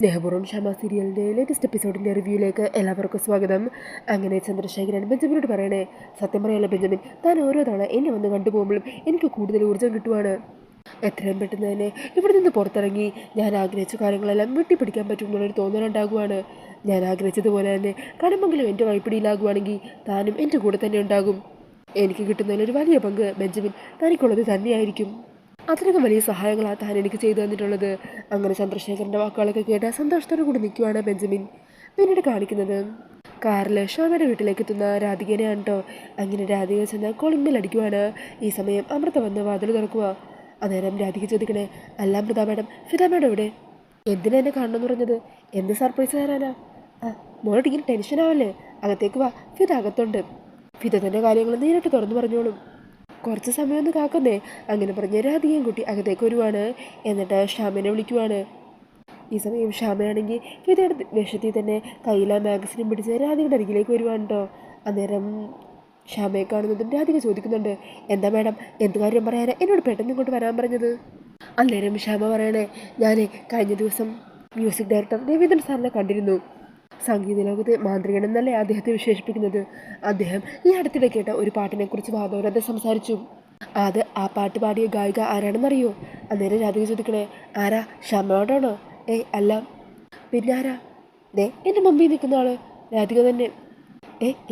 സ്നേഹപൂർവ്വം ക്ഷമ സീരിയലിൻ്റെ ലേറ്റസ്റ്റ് എപ്പിസോഡിൻ്റെ റിവ്യൂയിലേക്ക് എല്ലാവർക്കും സ്വാഗതം. അങ്ങനെ ചന്ദ്രശേഖരൻ ബെഞ്ചമിനോട് പറയണേ, സത്യം പറയാനുള്ള ബെഞ്ചമിൻ, താൻ ഓരോ തവണ എന്നെ വന്ന് കണ്ടുപോകുമ്പോഴും എനിക്ക് കൂടുതൽ ഊർജ്ജം കിട്ടുവാണ്. എത്രയും പെട്ടെന്ന് തന്നെ ഇവിടെ നിന്ന് പുറത്തിറങ്ങി ഞാൻ ആഗ്രഹിച്ച കാര്യങ്ങളെല്ലാം വെട്ടിപ്പിടിക്കാൻ പറ്റും എന്നുള്ളൊരു തോന്നലുണ്ടാകുവാണ്. ഞാൻ ആഗ്രഹിച്ചതുപോലെ തന്നെ കടമെങ്കിലും എൻ്റെ വൈപ്പിടിയിലാകുവാണെങ്കിൽ താനും എൻ്റെ കൂടെ തന്നെ ഉണ്ടാകും. എനിക്ക് കിട്ടുന്നതിലൊരു വലിയ പങ്ക് ബെഞ്ചമിൻ തനിക്കുള്ളത് തന്നെയായിരിക്കും. അത്രയ്ക്കും വലിയ സഹായങ്ങളാണ് താൻ എനിക്ക് ചെയ്തു തന്നിട്ടുള്ളത്. അങ്ങനെ ചന്ദ്രശേഖരൻ്റെ വാക്കുകളൊക്കെ കേട്ട് സന്തോഷത്തോടു കൂടി നിൽക്കുവാണ് ബെഞ്ചമിൻ. പിന്നീട് കാണിക്കുന്നത് കാറിൽ ഷോമയുടെ വീട്ടിലേക്ക് എത്തുന്ന രാധികനെയാണ് കേട്ടോ. അങ്ങനെ രാധിക ചെന്ന് കോളിംഗ് ബെൽ അടിക്കുവാണ്. ഈ സമയം അമൃത വന്ന് വാതിൽ തുറക്കുക. അന്നേരം രാധിക ചോദിക്കണേ, അല്ല അമൃത മാഡം, ഫിദ മാഡം എവിടെ? എന്തിനാ എന്നെ കാണണമെന്ന് പറഞ്ഞത്? എന്ത് സർപ്രൈസ് തരാനാ? മോളോട് ഇങ്ങനെ ടെൻഷനാവല്ലേ, അകത്തേക്ക് വാ, ഫിദ അകത്തുണ്ട്. ഫിദ തൻ്റെ കാര്യങ്ങൾ നേരിട്ട് തുറന്നു പറഞ്ഞോളും. കുറച്ച് സമയം ഒന്ന് കാക്കുന്നേ. അങ്ങനെ പറഞ്ഞ് രാധികയും കുട്ടി അകത്തേക്ക് വരുവാണ്. എന്നിട്ട് ഷ്യാമിനെ വിളിക്കുവാണ്. ഈ സമയം ഷ്യാമയാണെങ്കിൽ ഫിദയുടെ വേഷത്തിൽ തന്നെ കയ്യിലെ മാഗസിനും പിടിച്ച് രാധികയുടെ അരികിലേക്ക് വരുവാണ് കേട്ടോ. അന്നേരം ഷ്യാമയെ കാണുന്നതും രാധിക ചോദിക്കുന്നുണ്ട്, എന്താ മാഡം, എന്ത് കാര്യം പറയാനാ എന്നോട് പെട്ടെന്ന് ഇങ്ങോട്ട് വരാൻ പറഞ്ഞത്? അന്നേരം ഷ്യാമ പറയണേ, ഞാൻ കഴിഞ്ഞ ദിവസം മ്യൂസിക് ഡയറക്ടർ രവീന്ദ്രൻ സാറിനെ കണ്ടിരുന്നു. സംഗീത ലോകത്തെ മാന്ത്രികൻ എന്നല്ലേ അദ്ദേഹത്തെ വിശേഷിപ്പിക്കുന്നത്. അദ്ദേഹം ഈ അടുത്തിടെ കേട്ട ഒരു പാട്ടിനെക്കുറിച്ച് വാദോരാതെ സംസാരിച്ചു. ആ പാട്ട് പാടിയ ഗായിക ആരാണെന്നറിയോ? അന്നേരം രാധിക ചോദിക്കണേ, ആരാ, ഷമയോടാണോ? അല്ല, പിന്നെ ആരാ? എൻ്റെ മുമ്പിൽ നിൽക്കുന്ന ആള് രാധിക തന്നെ.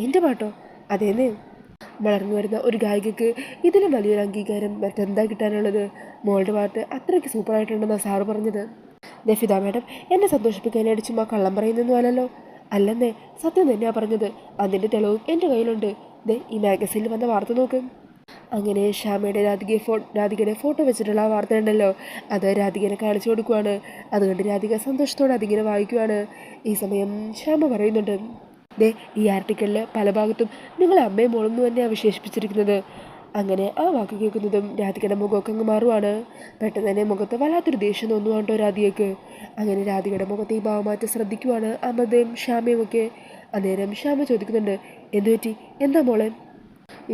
എൻ്റെ പാട്ടോ? അതേന്ന്. വളർന്നു വരുന്ന ഒരു ഗായികയ്ക്ക് ഇതിലും വലിയൊരു അംഗീകാരം മറ്റെന്താ കിട്ടാനുള്ളത്? മോളുടെ പാട്ട് അത്രയ്ക്ക് സൂപ്പറായിട്ടുണ്ടെന്നാണ് സാറ് പറഞ്ഞത്. ഫിദ മാഡം എന്നെ സന്തോഷിപ്പിക്കാനായിട്ട് ചുമ്മാ കള്ളം പറയുന്നൊന്നും അല്ലല്ലോ. അല്ലെന്നേ, സത്യം തന്നെയാണ് പറഞ്ഞത്. അതിൻ്റെ തെളിവും എൻ്റെ കയ്യിലുണ്ട്. ഈ മാഗസീനിൽ വന്ന വാർത്ത നോക്ക്. അങ്ങനെ ഷ്യാമയുടെ രാധികയുടെ ഫോട്ടോ വെച്ചിട്ടുള്ള ആ വാർത്ത ഉണ്ടല്ലോ, അത് രാധികനെ കാണിച്ചു കൊടുക്കുവാണ്. അതുകൊണ്ട് രാധിക സന്തോഷത്തോടെ അതിങ്ങനെ വായിക്കുവാണ്. ഈ സമയം ഷ്യാമ പറയുന്നുണ്ട്, ഈ ആർട്ടിക്കിളിൽ പല ഭാഗത്തും നിങ്ങളെ അമ്മയും മോളെന്ന് തന്നെയാണ് വിശേഷിപ്പിച്ചിരിക്കുന്നത്. അങ്ങനെ ആ വാക്ക് കേൾക്കുന്നതും രാധികയുടെ മുഖമൊക്കെ അങ്ങ് മാറുവാണ്. പെട്ടെന്ന് തന്നെ മുഖത്ത് വല്ലാത്തൊരു ദേഷ്യം തോന്നുവാണ്ടോ രാധികയ്ക്ക്. അങ്ങനെ രാധികയുടെ മുഖത്ത് ഈ ഭാവമാറ്റം ശ്രദ്ധിക്കുവാണ് അമൃതയും ഷ്യാമയും ഒക്കെ. അന്നേരം ഷ്യാമ ചോദിക്കുന്നുണ്ട്, എന്തു പറ്റി, എന്താ മോളെ?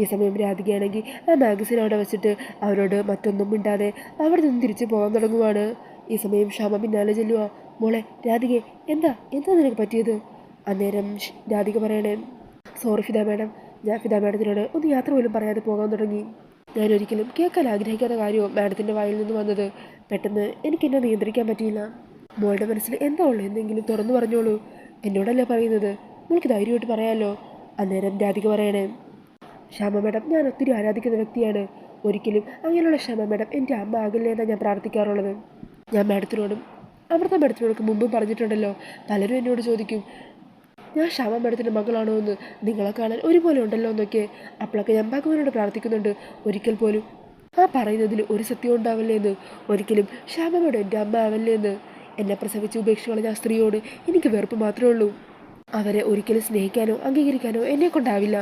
ഈ സമയം രാധികയാണെങ്കിൽ ആ മാഗസിൻ അവിടെ വെച്ചിട്ട് അവരോട് മറ്റൊന്നും മിണ്ടാതെ അവിടെ നിന്ന് തിരിച്ചു പോകാൻ തുടങ്ങുവാണ്. ഈ സമയം ഷ്യാമ പിന്നാലെ ചെല്ലുക. മോളെ രാധികെ, എന്താ നിനക്ക് പറ്റിയത്? അന്നേരം രാധിക പറയണേ, സോറി ഫിദ മാഡം, ഞാൻ ഫിദ മാഡത്തിനോട് ഒന്ന് യാത്ര പോലും പറയാതെ പോകാൻ തുടങ്ങി. ഞാൻ ഒരിക്കലും കേൾക്കാൻ ആഗ്രഹിക്കാത്ത കാര്യമോ മാഡത്തിൻ്റെ വായിൽ നിന്ന് വന്നത്. പെട്ടെന്ന് എനിക്കെന്നെ നിയന്ത്രിക്കാൻ പറ്റിയില്ല. മോളുടെ മനസ്സിൽ എന്താ ഉള്ളു എന്തെങ്കിലും തുറന്നു പറഞ്ഞോളൂ. എന്നോടല്ലേ പറയുന്നത്, മോൾക്ക് ധൈര്യമായിട്ട് പറയാമല്ലോ. അന്നേരം രാധിക പറയണേ, ഷ്യാമ മാഡം, ഞാൻ ഒത്തിരി ആരാധിക്കുന്ന വ്യക്തിയാണ്. ഒരിക്കലും അങ്ങനെയുള്ള ഷ്യാമ മാഡം എൻ്റെ അമ്മ ആകില്ല എന്നാണ് ഞാൻ പ്രാർത്ഥിക്കാറുള്ളത്. ഞാൻ മാഡത്തിനോടും അമൃത മാഡത്തിനോടൊക്കെ മുമ്പും പറഞ്ഞിട്ടുണ്ടല്ലോ. പലരും എന്നോട് ചോദിക്കും, ഞാൻ ഷ്യാമ മാഡത്തിൻ്റെ മകളാണോ എന്ന്, നിങ്ങളെ കാണാൻ ഒരുപോലെ ഉണ്ടല്ലോ എന്നൊക്കെ. അപ്പോഴൊക്കെ ഞാൻ ഭഗവാനോട് പ്രാർത്ഥിക്കുന്നുണ്ട്, ഒരിക്കൽ പോലും ആ പറയുന്നതിൽ ഒരു സത്യം ഉണ്ടാവില്ലേ എന്ന്. ഒരിക്കലും ഷ്യാമ മാഡം എൻ്റെ അമ്മ ആവല്ലേ എന്ന്. എന്നെ പ്രസവിച്ച് ഉപേക്ഷിച്ച് കളഞ്ഞ ആ സ്ത്രീയോട് എനിക്ക് വെറുപ്പ് മാത്രമേ ഉള്ളൂ. അവരെ ഒരിക്കലും സ്നേഹിക്കാനോ അംഗീകരിക്കാനോ എന്നെ കൊണ്ടാവില്ല.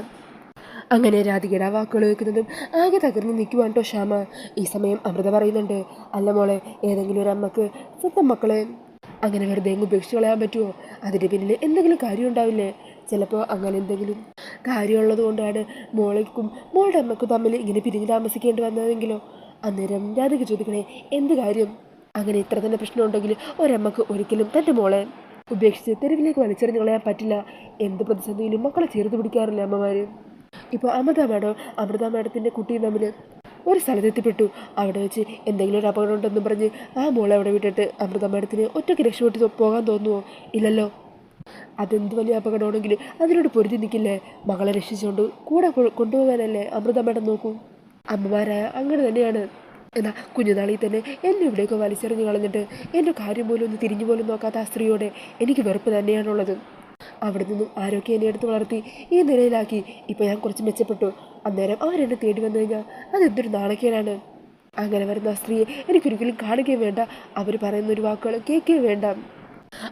അങ്ങനെ രാധികയുടെ ആ വാക്കുകൾ കേൾക്കുന്നതും ആകെ തകർന്ന് നിൽക്കുവാണ് കേട്ടോ ഷ്യാമ. ഈ സമയം അമൃത പറയുന്നുണ്ട്, അല്ല മോളെ, ഏതെങ്കിലും ഒരു അമ്മക്ക് സ്വന്തം മക്കളെ അങ്ങനെ വെറുതെ എങ്ങ് ഉപേക്ഷിച്ച് കളയാൻ പറ്റുമോ? അതിൻ്റെ പിന്നിൽ എന്തെങ്കിലും കാര്യം ഉണ്ടാവില്ലേ? ചിലപ്പോൾ അങ്ങനെ എന്തെങ്കിലും കാര്യമുള്ളത് കൊണ്ടാണ് മോളേക്കും മോളുടെ അമ്മക്കും തമ്മിൽ ഇങ്ങനെ പിരിഞ്ഞ് താമസിക്കേണ്ടി വന്നതെങ്കിലോ? അന്നേരം രാധിക ചോദിക്കണേ, എന്ത് കാര്യം? അങ്ങനെ ഇത്ര തന്നെ പ്രശ്നമുണ്ടെങ്കിൽ ഒരമ്മക്ക് ഒരിക്കലും തൻ്റെ മോളെ ഉപേക്ഷിച്ച് തെരുവിലേക്ക് വലിച്ചെറിഞ്ഞ് കളയാൻ പറ്റില്ല. എന്ത് പ്രതിസന്ധിയിലും മക്കളെ ചേർത്ത് പിടിക്കാറില്ല അമ്മമാർ. ഇപ്പോൾ അമൃത മാഡത്തിൻ്റെ കുട്ടിയും തമ്മിൽ ഒരു സ്ഥലത്തെത്തിപ്പെട്ടു. അവിടെ വെച്ച് എന്തെങ്കിലും ഒരു അപകടം ഉണ്ടെന്നും പറഞ്ഞ് ആ മോളെ അവിടെ വിട്ടിട്ട് അമൃത മാഡത്തിന് ഒറ്റയ്ക്ക് രക്ഷപ്പെട്ട് പോകാൻ തോന്നുമോ? ഇല്ലല്ലോ. അതെന്ത് വലിയ അപകടമാണെങ്കിലും അതിനോട് പൊരുതി നിൽക്കില്ലേ? മകളെ രക്ഷിച്ചുകൊണ്ട് കൂടെ കൊണ്ടുപോകാനല്ലേ അമൃത മാഡം നോക്കൂ. അമ്മമാരായ അങ്ങനെ തന്നെയാണ്. എന്നാൽ കുഞ്ഞുനാളിൽ തന്നെ എന്നെ ഇവിടേക്ക് വലിച്ചെറിഞ്ഞ് കളഞ്ഞിട്ട് എൻ്റെ കാര്യം പോലും ഒന്ന് തിരിഞ്ഞു പോലും നോക്കാത്ത ആ സ്ത്രീയോടെ എനിക്ക് വെറുപ്പ് തന്നെയാണുള്ളത്. അവിടെ നിന്നും ആരൊക്കെ എന്നെ എടുത്ത് വളർത്തി ഈ നിലയിലാക്കി. ഇപ്പോൾ ഞാൻ കുറച്ച് മെച്ചപ്പെട്ടു. അന്നേരം അവരെന്നെ തേടി വന്നു കഴിഞ്ഞാൽ അതെന്തൊരു നാണക്കേടാണ്. അങ്ങനെ വരുന്ന ആ സ്ത്രീയെ എനിക്കൊരിക്കലും കാണുകയും വേണ്ട. അവർ പറയുന്നൊരു വാക്കുകൾ കേൾക്കുകയും വേണ്ട.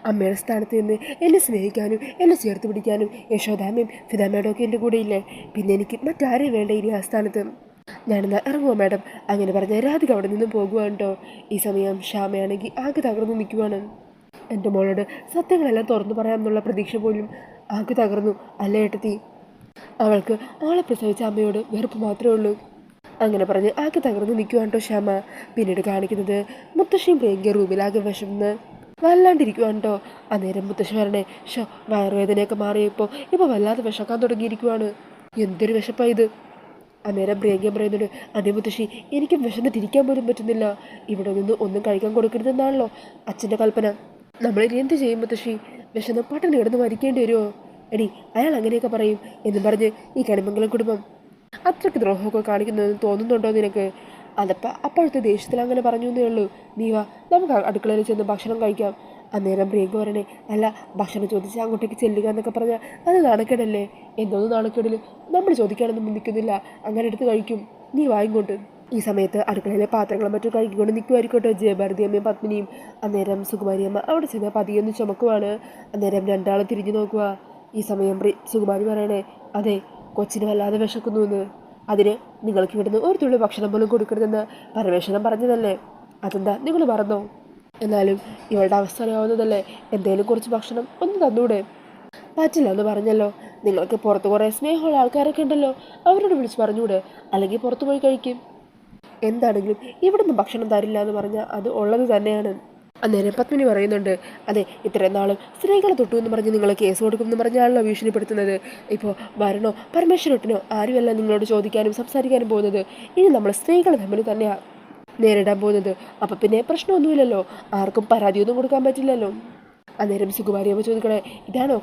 അമ്മയുടെ സ്ഥാനത്ത് നിന്ന് എന്നെ സ്നേഹിക്കാനും എന്നെ ചേർത്ത് പിടിക്കാനും യശോദാമ്മയും ഫിദ മാഡം ഒക്കെ എൻ്റെ കൂടെ ഇല്ലേ? പിന്നെ എനിക്ക് മറ്റാരെയും വേണ്ട ഇനി ആ സ്ഥാനത്ത്. ഞാനെന്നാൽ ഇറങ്ങുമോ മാഡം? അങ്ങനെ പറഞ്ഞ രാധിക അവിടെ നിന്നും പോകുവാണ് കേട്ടോ. ഈ സമയം ഷ്യാമയാണെങ്കിൽ ആകെ തകർന്നു നിൽക്കുവാണ്. എൻ്റെ മോളോട് സത്യങ്ങളെല്ലാം തുറന്നു പറയാമെന്നുള്ള പ്രതീക്ഷ പോലും ആകെ തകർന്നു. അല്ല ഏട്ടത്തി, അവൾക്ക് ആളെ പ്രസവിച്ച അമ്മയോട് വെറുപ്പ് മാത്രമേ ഉള്ളൂ. അങ്ങനെ പറഞ്ഞ് ആകെ തകർന്ന് നിൽക്കുവാണ് കേട്ടോ ഷ്യാമ. പിന്നീട് കാണിക്കുന്നത് മുത്തശ്ശിയും പ്രിയങ്ക റൂമിലാകെ വിഷമെന്ന് വല്ലാണ്ടിരിക്കുവാണ് കേട്ടോ. അന്നേരം മുത്തശ്ശി പറയണേ, ഷോ വയറുവേദനയൊക്കെ മാറിയപ്പോൾ ഇപ്പോൾ വല്ലാതെ വിശക്കാൻ തുടങ്ങിയിരിക്കുവാണ്. എന്തൊരു വിശപ്പാണ് ഇത്. അന്നേരം പ്രിയങ്ക പറയുന്നുണ്ട്, അതേ മുത്തശ്ശി എനിക്കും വിശന്നിട്ടിരിക്കാൻ പോലും പറ്റുന്നില്ല. ഇവിടെ നിന്ന് ഒന്നും കഴിക്കാൻ കൊടുക്കരുതെന്നാണല്ലോ അച്ഛൻ്റെ കൽപ്പന. നമ്മളിനി എന്ത് ചെയ്യും മുത്തശ്ശി? വിശന്ന് പട്ടിണി കിടന്ന് മരിക്കേണ്ടി വരുമോ? എടി അയാൾ അങ്ങനെയൊക്കെ പറയും എന്നും പറഞ്ഞ് ഈ കണിമംഗലം കുടുംബം അത്രയ്ക്ക് ദ്രോഹമൊക്കെ കാണിക്കുന്നതെന്ന് തോന്നുന്നുണ്ടോ നിനക്ക്? അതപ്പം അപ്പോഴത്തെ ദേഷ്യത്തിൽ അങ്ങനെ പറഞ്ഞു എന്നേ ഉള്ളൂ. നീ വാ, നമുക്ക് അടുക്കളയിൽ ചെന്ന് ഭക്ഷണം കഴിക്കാം. അന്നേരം പ്രിയങ്ക പറയണേ, അല്ല ഭക്ഷണം ചോദിച്ച് അങ്ങോട്ടേക്ക് ചെല്ലുക എന്നൊക്കെ പറഞ്ഞാൽ അത് നാണക്കേടല്ലേ? എന്തോന്ന് നാണക്കേടിൽ? നമ്മൾ ചോദിക്കാനൊന്നും നിൽക്കുന്നില്ല, അങ്ങനെ എടുത്ത് കഴിക്കും. നീ വായിങ്ങോട്ട്. ഈ സമയത്ത് അടുക്കളയിലെ പാത്രങ്ങളും മറ്റും കഴുകിക്കൊണ്ട് നിൽക്കുമായിരിക്കട്ടെ ജയഭാരതി അമ്മയും പത്മിനിയും. അന്നേരം സുകുമാരി അമ്മ അവിടെ ചെന്ന് പതിയൊന്ന് ചുമക്കുവാണ്. അന്നേരം രണ്ടാളും തിരിഞ്ഞു നോക്കുക. ഈ സമയം സുകുമാരി പറയണേ, അതെ കൊച്ചിന് വല്ലാതെ വിശക്കുന്നു എന്ന്. അതിന് നിങ്ങൾക്ക് ഇവിടുന്ന് ഒരു തുള്ളി ഭക്ഷണം പോലും കൊടുക്കരുതെന്ന് പരമേശ്വരൻ പറഞ്ഞതല്ലേ? അതെന്താ നിങ്ങൾ മറന്നോ? എന്നാലും ഇവളുടെ അവസ്ഥ അറിയാവുന്നതല്ലേ, എന്തേലും കുറച്ച് ഭക്ഷണം ഒന്ന് തന്നൂടെ? പറ്റില്ല എന്ന് പറഞ്ഞല്ലോ. നിങ്ങൾക്ക് പുറത്ത് കുറേ സ്നേഹമുള്ള ആൾക്കാരൊക്കെ ഉണ്ടല്ലോ, അവരോട് വിളിച്ച് പറഞ്ഞൂടെ? അല്ലെങ്കിൽ പുറത്തു പോയി കഴിക്കും. എന്താണെങ്കിലും ഇവിടുന്ന് ഭക്ഷണം തരില്ല എന്ന് പറഞ്ഞാൽ അത് ഉള്ളത് തന്നെയാണ്. അന്നേരം പത്മിനി പറയുന്നുണ്ട്, അതെ ഇത്രയും നാളും സ്ത്രീകളെ തൊട്ടു എന്ന് പറഞ്ഞ് നിങ്ങൾ കേസ് കൊടുക്കുമെന്ന് പറഞ്ഞാണല്ലോ ഭീഷണിപ്പെടുത്തുന്നത്. ഇപ്പോൾ വരണോ പരമേശ്വരനോ ആരുമല്ല നിങ്ങളോട് ചോദിക്കാനും സംസാരിക്കാനും പോകുന്നത്. ഇനി നമ്മൾ സ്ത്രീകൾ തമ്മിൽ തന്നെയാണ് നേരിടാൻ പോകുന്നത്. അപ്പം പിന്നെ പ്രശ്നമൊന്നുമില്ലല്ലോ, ആർക്കും പരാതിയൊന്നും കൊടുക്കാൻ പറ്റില്ലല്ലോ. അന്നേരം സുകുമാരിയമ്മ ചോദിക്കണേ, ഇതാണോ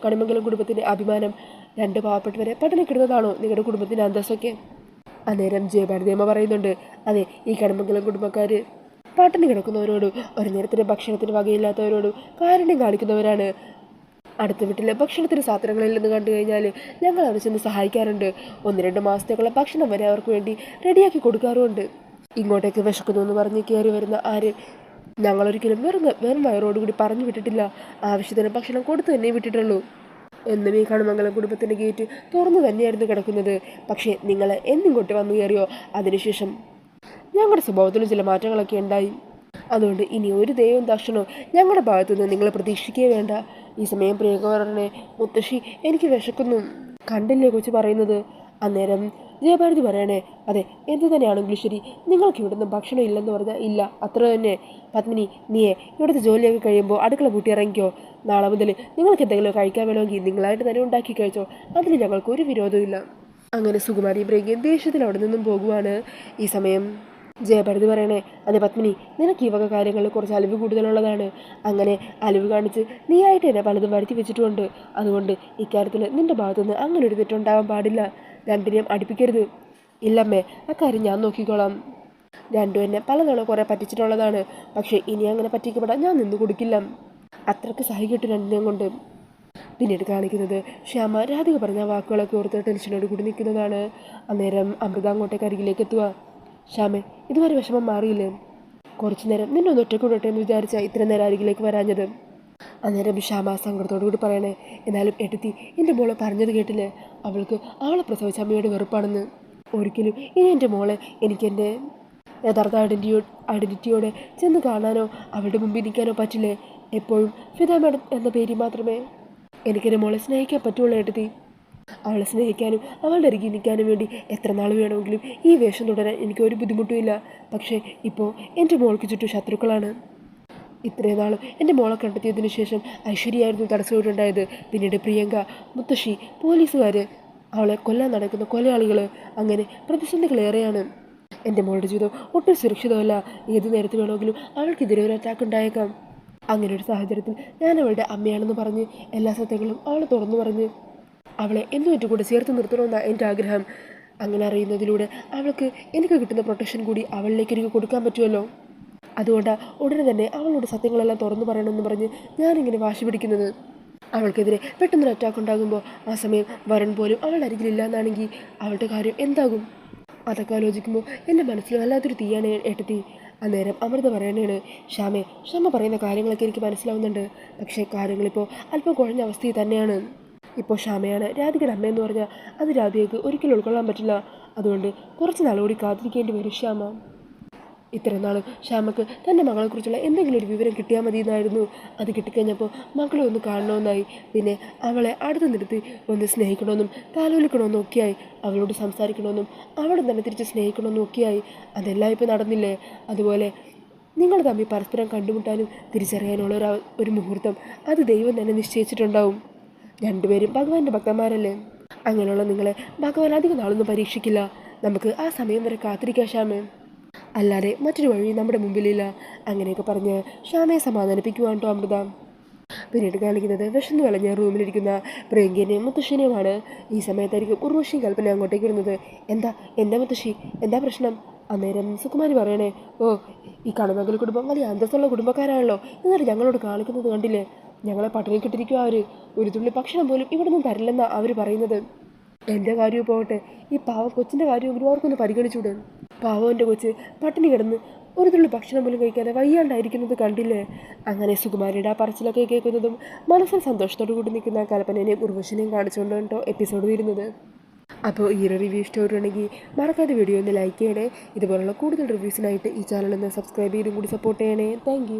കണിമംഗലം കുടുംബത്തിൻ്റെ അഭിമാനം? രണ്ട് പാവപ്പെട്ടവരെ പട്ടിണി കിടന്നതാണോ നിങ്ങളുടെ കുടുംബത്തിൻ്റെ അന്തസ്സൊക്കെ? അന്നേരം ജയഭാരതിയമ്മ പറയുന്നുണ്ട്, അതെ ഈ കണിമംഗലം കുടുംബക്കാർ പട്ടിണി കിടക്കുന്നവരോട്, ഒരു നേരത്തിന് ഭക്ഷണത്തിന് വകയില്ലാത്തവരോട് കാരുണ്യം കാണിക്കുന്നവരാണ്. അടുത്ത വീട്ടിലെ ഭക്ഷണത്തിന് സാധനങ്ങളിൽ നിന്ന് കണ്ടു കഴിഞ്ഞാൽ ഞങ്ങൾ അവിടെ ചെന്ന് സഹായിക്കാറുണ്ട്. 1-2 മാസത്തേക്കുള്ള ഭക്ഷണം വരെ അവർക്ക് വേണ്ടി റെഡിയാക്കി കൊടുക്കാറുമുണ്ട്. ഇങ്ങോട്ടേക്ക് വിശക്കുന്നു എന്ന് പറഞ്ഞ് കയറി വരുന്ന ആര് ഞങ്ങളൊരിക്കലും വെറും വയറോടുകൂടി പറഞ്ഞു വിട്ടിട്ടില്ല. ആവശ്യത്തിന് ഭക്ഷണം കൊടുത്തു തന്നെ വിട്ടിട്ടുള്ളൂ. എന്നും ഈ കണിമംഗലം കുടുംബത്തിൻ്റെ ഗേറ്റ് തുറന്നു തന്നെയായിരുന്നു കിടക്കുന്നത്. പക്ഷേ നിങ്ങൾ എന്നിങ്ങോട്ട് വന്നു കയറിയോ, അതിനുശേഷം ഞങ്ങളുടെ സ്വഭാവത്തിലും ചില മാറ്റങ്ങളൊക്കെ ഉണ്ടായി. അതുകൊണ്ട് ഇനി ഒരു ദൈവം ദർശനോ ഞങ്ങളുടെ ഭാഗത്തുനിന്ന് നിങ്ങൾ പ്രതീക്ഷിക്കുകയേ വേണ്ട. ഈ സമയം പ്രിയങ്ക പറഞ്ഞേ, മുത്തശ്ശി എനിക്ക് വിശക്കുന്നു. കണ്ടില്ലേ കൊച്ചു പറയുന്നത്? അന്നേരം ജയഭാരതി പറയണേ, അതെ എന്ത് തന്നെയാണെങ്കിലും ശരി, നിങ്ങൾക്ക് ഇവിടുന്ന് ഭക്ഷണം ഇല്ലെന്ന് പറഞ്ഞാൽ ഇല്ല, അത്ര തന്നെ. പത്മിനി നീയെ ഇവിടുത്തെ ജോലിയൊക്കെ കഴിയുമ്പോൾ അടുക്കള പൂട്ടി ഇറങ്ങിക്കോ. നാളെ മുതൽ നിങ്ങൾക്ക് എന്തെങ്കിലും കഴിക്കാൻ വേണമെങ്കിൽ നിങ്ങളായിട്ട് തന്നെ ഉണ്ടാക്കി കഴിച്ചോ, അതിന് ഞങ്ങൾക്ക് ഒരു വിരോധമില്ല. അങ്ങനെ സുകുമാരി പ്രിയങ്കയും ദേഷ്യത്തിൽ അവിടെ നിന്നും പോകുവാണ്. ഈ സമയം ജയഭാരതി പറയണേ, അതെ പത്മിനി നിനക്ക് ഈ വക കാര്യങ്ങളിൽ കുറച്ച് അലിവ് കൂടുതലുള്ളതാണ്. അങ്ങനെ അലിവ് കാണിച്ച് നീയായിട്ട് എന്നെ പലതും വരുത്തി വെച്ചിട്ടുമുണ്ട്. അതുകൊണ്ട് ഇക്കാര്യത്തിൽ നിന്റെ ഭാഗത്തുനിന്ന് അങ്ങനെ ഒരു തെറ്റുണ്ടാവാൻ പാടില്ല. രണ്ടിനെയും അടുപ്പിക്കരുത്. ഇല്ലമ്മേ, അക്കാര്യം ഞാൻ നോക്കിക്കോളാം. രണ്ടും എന്നെ പലതവണ കുറേ പറ്റിച്ചിട്ടുള്ളതാണ്. പക്ഷേ ഇനി അങ്ങനെ പറ്റിക്കപ്പെടാൻ ഞാൻ നിന്ന് കൊടുക്കില്ല. അത്രയ്ക്ക് സഹിക്കട്ടു രണ്ടിനെയും കൊണ്ട്. പിന്നീട് കാണിക്കുന്നത് ശ്യാമ രാധിക പറഞ്ഞ വാക്കുകളൊക്കെ ഓർത്ത് ടെൻഷനോട് കൂടി നിൽക്കുന്നതാണ്. അന്നേരം അമൃത അങ്ങോട്ടേക്ക് അരികിലേക്ക് എത്തുക. ശ്യാമേ, ഇതുവരെ വിഷമം മാറിയില്ലേ? കുറച്ചു നേരം നിന്നെ ഒന്ന് ഒറ്റ കൂടട്ടെ എന്ന് വിചാരിച്ചാൽ ഇത്ര നേരം അരികിലേക്ക് വരാഞ്ഞത്. അന്നേരം ശ്യാമ സങ്കടത്തോടു കൂടി പറയണേ, എന്നാലും എടുത്തി എൻ്റെ മോളെ പറഞ്ഞത് കേട്ടില്ലേ? അവളെ പ്രസവിച്ച അമ്മയോട് വെറുപ്പാണെന്ന്. ഒരിക്കലും ഇനി എൻ്റെ മോളെ എനിക്കെൻ്റെ യഥാർത്ഥ ഐഡൻറ്റിറ്റിയോടെ ചെന്ന് കാണാനോ അവളുടെ മുമ്പിൽ നിൽക്കാനോ പറ്റില്ലേ? എപ്പോഴും ഫിദ മാഡം എന്ന പേരിൽ മാത്രമേ എനിക്കെൻ്റെ മോളെ സ്നേഹിക്കാൻ പറ്റുള്ളൂ എടുത്തി. അവളെ സ്നേഹിക്കാനും അവളുടെ അരികിൽ നിൽക്കാനും വേണ്ടി എത്ര നാൾ വേണമെങ്കിലും ഈ വേഷം തുടരാൻ എനിക്കൊരു ബുദ്ധിമുട്ടുമില്ല. പക്ഷേ ഇപ്പോൾ എൻ്റെ മോൾക്ക് ചുറ്റും ശത്രുക്കളാണ്. ഇത്രയും നാളും എൻ്റെ മോളെ കണ്ടെത്തിയതിനു ശേഷം ഐശ്വര്യയായിരുന്നു തടസ്സമായിട്ടുണ്ടായത്. പിന്നീട് പ്രിയങ്ക, മുത്തശ്ശി, പോലീസുകാർ, അവളെ കൊല്ലാൻ നടക്കുന്ന കൊലയാളികൾ, അങ്ങനെ പ്രതിസന്ധികളേറെയാണ്. എൻ്റെ മോളുടെ ജീവിതം ഒട്ടും സുരക്ഷിതമല്ല. ഏത് നേരത്ത് വേണമെങ്കിലും അവൾക്കെതിരെ ഒരു അറ്റാക്ക് ഉണ്ടായേക്കാം. അങ്ങനെ ഒരു സാഹചര്യത്തിൽ ഞാൻ അവളുടെ അമ്മയാണെന്ന് പറഞ്ഞ് എല്ലാ സത്യങ്ങളും അവളെ തുറന്നു പറഞ്ഞ് അവളെ എന്നുമായിട്ട് കൂടെ ചേർത്ത് നിർത്തണമെന്നാണ് എൻ്റെ ആഗ്രഹം. അങ്ങനെ അറിയുന്നതിലൂടെ അവൾക്ക് എനിക്ക് കിട്ടുന്ന പ്രൊട്ടക്ഷൻ കൂടി അവളിലേക്ക് എനിക്ക് കൊടുക്കാൻ പറ്റുമല്ലോ. അതുകൊണ്ടാണ് ഉടനെ തന്നെ അവളോട് സത്യങ്ങളെല്ലാം തുറന്നു പറയണമെന്ന് പറഞ്ഞ് ഞാനിങ്ങനെ വാശി പിടിക്കുന്നത്. അവൾക്കെതിരെ പെട്ടെന്നൊരു അറ്റാക്ക് ഉണ്ടാകുമ്പോൾ ആ സമയം വരൺ പോലും അവളുടെ അരികിലില്ല എന്നാണെങ്കിൽ അവളുടെ കാര്യം എന്താകും? അതൊക്കെ ആലോചിക്കുമ്പോൾ എൻ്റെ മനസ്സിൽ വല്ലാത്തൊരു തീയാണ് ഏട്ടത്തി. അന്നേരം അമൃത പറയണേണ്, ക്ഷമ പറയുന്ന കാര്യങ്ങളൊക്കെ എനിക്ക് മനസ്സിലാവുന്നുണ്ട്. പക്ഷേ കാര്യങ്ങളിപ്പോൾ അല്പം കുഴഞ്ഞ അവസ്ഥയിൽ തന്നെയാണ്. ഇപ്പോൾ ക്ഷമയാണ് രാധികയുടെ അമ്മയെന്ന് പറഞ്ഞാൽ അത് രാധികയ്ക്ക് ഒരിക്കലും ഉൾക്കൊള്ളാൻ പറ്റില്ല. അതുകൊണ്ട് കുറച്ച് നാളുകൂടി കാത്തിരിക്കേണ്ടി വരും ശ്യാമ. ഇത്രയും നാളും ശ്യാമക്ക് തൻ്റെ മകളെക്കുറിച്ചുള്ള എന്തെങ്കിലും ഒരു വിവരം കിട്ടിയാൽ മതി എന്നായിരുന്നു. അത് കിട്ടിക്കഴിഞ്ഞപ്പോൾ മകളെ ഒന്ന് കാണണമെന്നായി. പിന്നെ അവളെ അടുത്ത് നിർത്തി ഒന്ന് സ്നേഹിക്കണമെന്നും താലോലിക്കണമെന്നും ഒക്കെയായി. അവളോട് സംസാരിക്കണമെന്നും അവളെ തന്നെ തിരിച്ച് സ്നേഹിക്കണമെന്നും ഒക്കെയായി. അതെല്ലാം ഇപ്പോൾ നടന്നില്ലേ? അതുപോലെ നിങ്ങൾ തമ്മിൽ പരസ്പരം കണ്ടുമുട്ടാനും തിരിച്ചറിയാനുള്ള ഒരു മുഹൂർത്തം അത് ദൈവം തന്നെ നിശ്ചയിച്ചിട്ടുണ്ടാവും. രണ്ടുപേരും ഭഗവാന്റെ ഭക്തന്മാരല്ലേ. അങ്ങനെയുള്ള നിങ്ങളെ ഭഗവാൻ അധികം നാളൊന്നും പരീക്ഷിക്കില്ല. നമുക്ക് ആ സമയം വരെ കാത്തിരിക്കാം ശ്യാമേ, അല്ലാതെ മറ്റൊരു വഴി നമ്മുടെ മുമ്പിലില്ല. അങ്ങനെയൊക്കെ പറഞ്ഞ് ശ്യാമയെ സമാധാനിപ്പിക്കുവാൻ കേട്ടോ അമൃത. പിന്നീട് കാണിക്കുന്നത് വിശന്നു വളഞ്ഞ റൂമിലിരിക്കുന്ന പ്രിയങ്കേനെയും മുത്തശ്ശിനെയുമാണ്. ഈ സമയത്തായിരിക്കും ഉർവശിയും കൽപ്പന അങ്ങോട്ടേക്ക് വരുന്നത്. എന്താ മുത്തശ്ശി, എന്താ പ്രശ്നം? അന്നേരം സുകുമാരി പറയണേ, ഓ ഈ കണമംഗൽ കുടുംബം വലിയ അന്തസ്സുള്ള കുടുംബക്കാരാണല്ലോ, എന്നിട്ട് ഞങ്ങളോട് കാണിക്കുന്നത് കണ്ടില്ലേ, ഞങ്ങളെ പട്ടിണി കിട്ടിരിക്കുക അവർ, ഒരു തുള്ളി ഭക്ഷണം പോലും ഇവിടെ നിന്ന് തരില്ലെന്നാണ് അവർ പറയുന്നത്. എൻ്റെ കാര്യവും പോകട്ടെ, ഈ പാവം കൊച്ചിൻ്റെ കാര്യമെങ്കിലും അവർക്കൊന്ന് പരിഗണിച്ചൂടെ? പാവം എൻ്റെ കൊച്ച് പട്ടിണി കിടന്ന് ഒരു തുള്ളി ഭക്ഷണം പോലും കഴിക്കാതെ വയ്യാണ്ടായിരിക്കുന്നത് കണ്ടില്ലേ? അങ്ങനെ സുകുമാരിയുടെ ആ പറച്ചിലൊക്കെ കേൾക്കുന്നതും മനസ്സിൽ സന്തോഷത്തോടു കൂടി നിൽക്കുന്ന കൽപ്പനേനെയും ഉർവശിനെയും കാണിച്ചുകൊണ്ട് കേട്ടോ എപ്പിസോഡ് വരുന്നത്. അപ്പോൾ ഈ ഒരു റിവ്യൂ ഇഷ്ടമായിട്ടുണ്ടെങ്കിൽ മറക്കാതെ വീഡിയോ ഒന്ന് ലൈക്ക് ചെയ്യണേ. ഇതുപോലുള്ള കൂടുതൽ റിവ്യൂസിനായിട്ട് ഈ ചാനൽ ഒന്ന് സബ്സ്ക്രൈബ് ചെയ്തും കൂടി സപ്പോർട്ട് ചെയ്യണേ. താങ്ക്